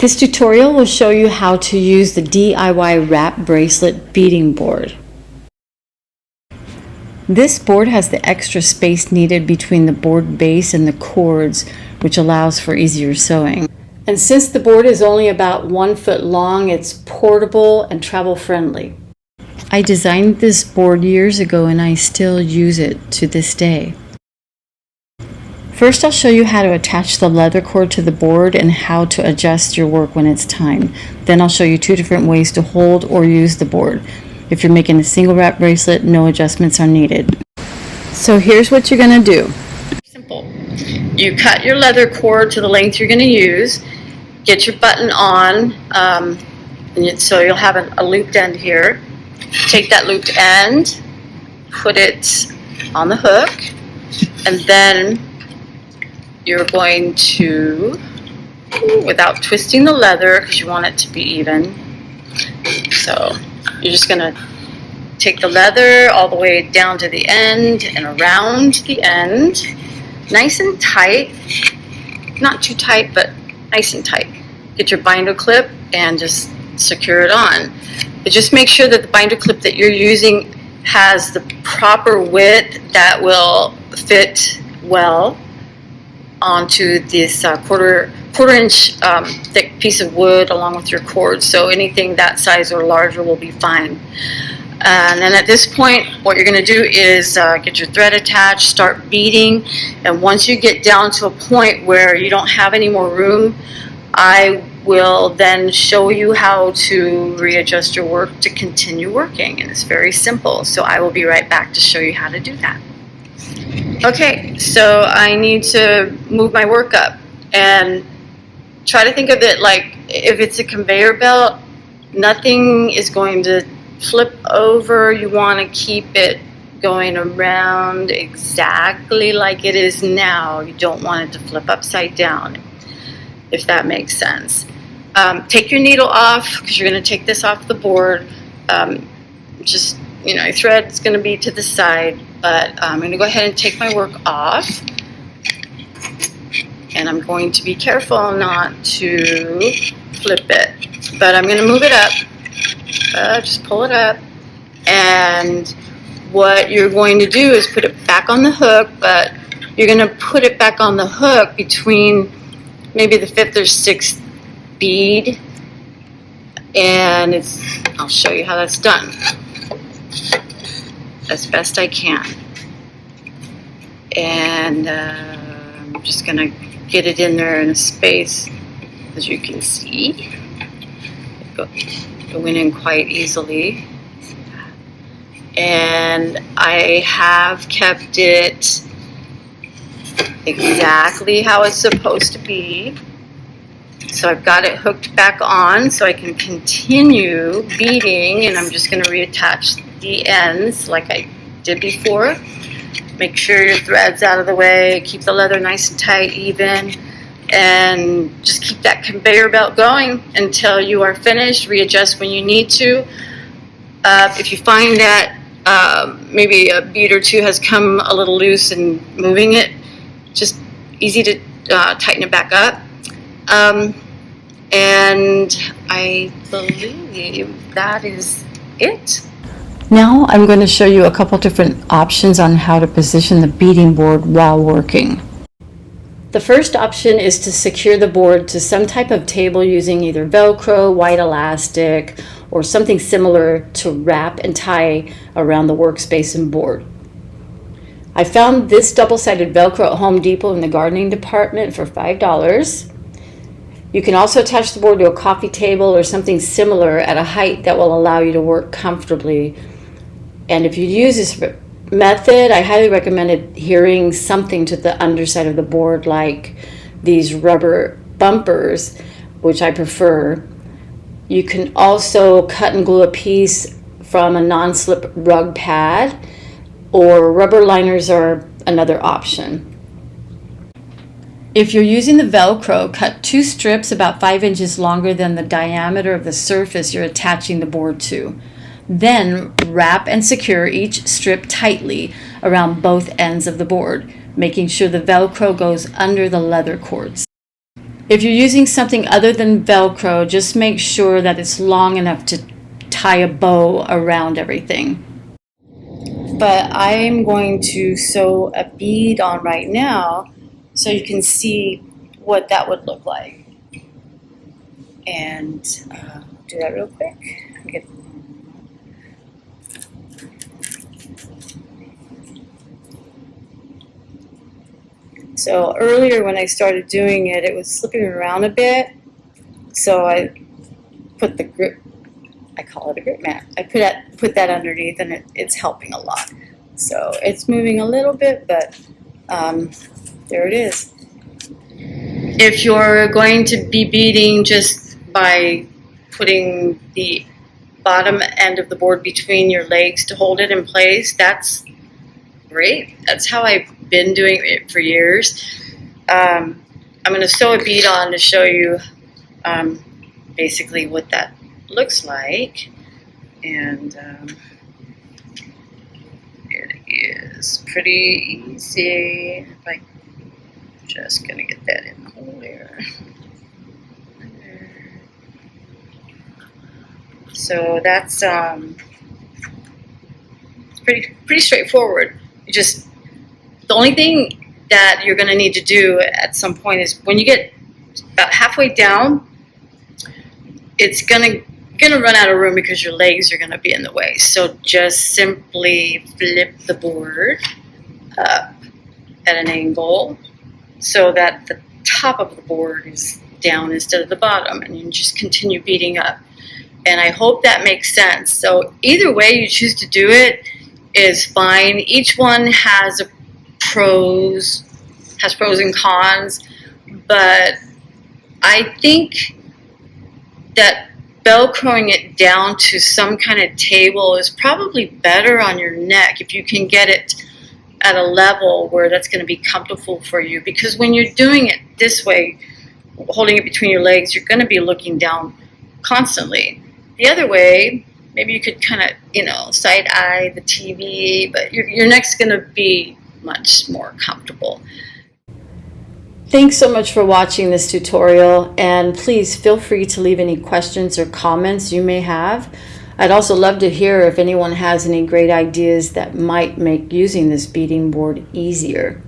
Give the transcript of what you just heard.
This tutorial will show you how to use the DIY wrap bracelet beading board. This board has the extra space needed between the board base and the cords, which allows for easier sewing. And since the board is only about 1 foot long, it's portable and travel friendly. I designed this board years ago and I still use it to this day. First, I'll show you how to attach the leather cord to the board and how to adjust your work when it's time. Then I'll show you 2 different ways to hold or use the board. If you're making a single wrap bracelet, no adjustments are needed. So here's what you're going to do. Simple. You cut your leather cord to the length you're going to use. Get your button on, so you'll have a looped end here. Take that looped end, put it on the hook, and then you're going to, without twisting the leather, because you want it to be even, so you're just going to take the leather all the way down to the end and around the end, nice and tight, not too tight, but nice and tight. Get your binder clip and just secure it on. But just make sure that the binder clip that you're using has the proper width that will fit well onto this quarter inch thick piece of wood along with your cord. So anything that size or larger will be fine. And then at this point, what you're going to do is get your thread attached, start beading, and once you get down to a point where you don't have any more room, I will then show you how to readjust your work to continue working, and it's very simple. So I will be right back to show you how to do that. Okay, so I need to move my work up and try to think of it like if it's a conveyor belt, nothing is going to flip over. You want to keep it going around exactly like it is now. You don't want it to flip upside down, if that makes sense. Take your needle off because you're going to take this off the board. Just, your thread's going to be to the side, but I'm going to go ahead and take my work off. And I'm going to be careful not to flip it. But I'm going to move it up. Just pull it up. And what you're going to do is put it back on the hook, but you're going to put it back on the hook between maybe the 5th or 6th bead, and I'll show you how that's done as best I can. And I'm just going to get it in there in a space, as you can see. It went in quite easily. And I have kept it exactly how it's supposed to be. So I've got it hooked back on so I can continue beading, and I'm just going to reattach the ends like I did before. Make sure your thread's out of the way, keep the leather nice and tight, even, and just keep that conveyor belt going until you are finished. Readjust when you need to. If you find that maybe a bead or two has come a little loose and moving it, just easy to tighten it back up. And I believe that is it. Now I'm going to show you a couple different options on how to position the beading board while working. The first option is to secure the board to some type of table using either Velcro, white elastic, or something similar to wrap and tie around the workspace and board. I found this double-sided Velcro at Home Depot in the gardening department for $5. You can also attach the board to a coffee table or something similar at a height that will allow you to work comfortably. And if you use this method, I highly recommend adhering something to the underside of the board, like these rubber bumpers, which I prefer. You can also cut and glue a piece from a non-slip rug pad, or rubber liners are another option. If you're using the Velcro, cut 2 strips about 5 inches longer than the diameter of the surface you're attaching the board to. Then wrap and secure each strip tightly around both ends of the board, making sure the Velcro goes under the leather cords. If you're using something other than Velcro, just make sure that it's long enough to tie a bow around everything. But I'm going to sew a bead on right now so you can see what that would look like. And do that real quick. So earlier when I started doing it, it was slipping around a bit. So I put the grip, I call it a grip mat. I put that underneath, and it's helping a lot. So it's moving a little bit, but there it is. If you're going to be beading just by putting the bottom end of the board between your legs to hold it in place, that's great. That's how I've been doing it for years. I'm going to sew a bead on to show you basically what that looks like. And it is pretty easy. Like, just going to get that in the hole there. So that's pretty straightforward. The only thing that you're going to need to do at some point is when you get about halfway down, it's gonna run out of room because your legs are gonna be in the way. So just simply flip the board up at an angle so that the top of the board is down instead of the bottom, and you just continue beading up. And I hope that makes sense. So either way you choose to do it is fine. Each one has pros and cons, but I think that Velcroing it down to some kind of table is probably better on your neck if you can get it at a level where that's going to be comfortable for you. Because when you're doing it this way, holding it between your legs, you're going to be looking down constantly. The other way, maybe you could kind of, side eye the TV, but your neck's going to be much more comfortable. Thanks so much for watching this tutorial, and please feel free to leave any questions or comments you may have. I'd also love to hear if anyone has any great ideas that might make using this beading board easier.